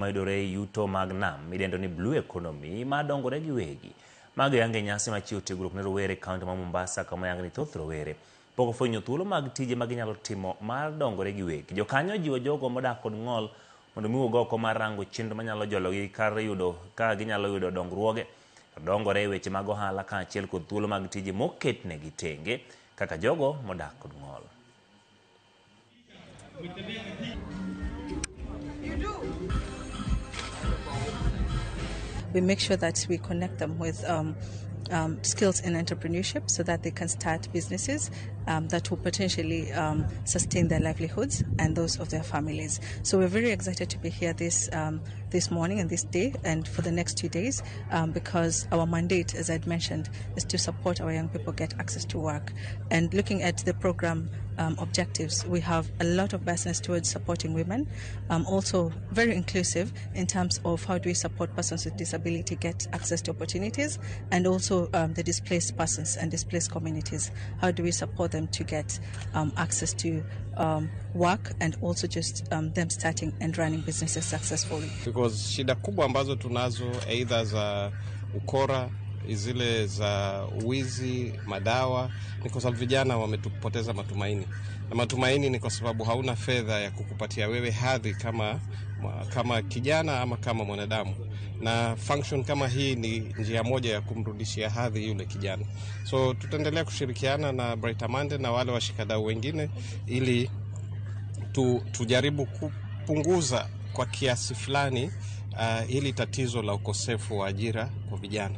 Maidore yuto magnam midendo ni blue economy madongore gi wegi mag yange nyasi machiwo tiegruok ne rowere kaunti ma Mombasa kama yang ni thoth rowere poko fwenyo thuolo mag tije ma ginyalo timo mar dongore gi wegi. Jokanyo jiwo jogo modak kod ng'ol mondo miwuog oko mar rango chenro manyalo jologi ka ginyalo yudo dongruoge dongore e weche mag ohala kaachiel kod thuolo mag tije moketnegi tenge kaka jogo modak kod ng'ol. We make sure that we connect them with skills in entrepreneurship so that they can start businesses that will potentially sustain their livelihoods and those of their families. So we're very excited to be here this morning and this day and for the next 2 days because our mandate, as I'd mentioned, is to support our young people get access to work. And looking at the program objectives, we have a lot of business towards supporting women, also very inclusive in terms of how do we support persons with disability get access to opportunities, and also the displaced persons and displaced communities. How do we support them to get access to work and also just them starting and running businesses successfully? Because shida kubwa ambazo tunazo either za ukora, zile za wizi, madawa, ni kwa sababu vijana wametupoteza matumaini. Na matumaini ni kwa sababu hauna fedha ya kukupatia wewe hadhi kama kijana ama kama mwanadamu. Na function kama hii ni njia moja ya kumrudishia hadhi yule kijana. So tutaendelea kushirikiana na Bright Amande na wale washikadau wengine ili tujaribu kupunguza kwa kiasi fulani hili tatizo la ukosefu wa ajira kwa vijana.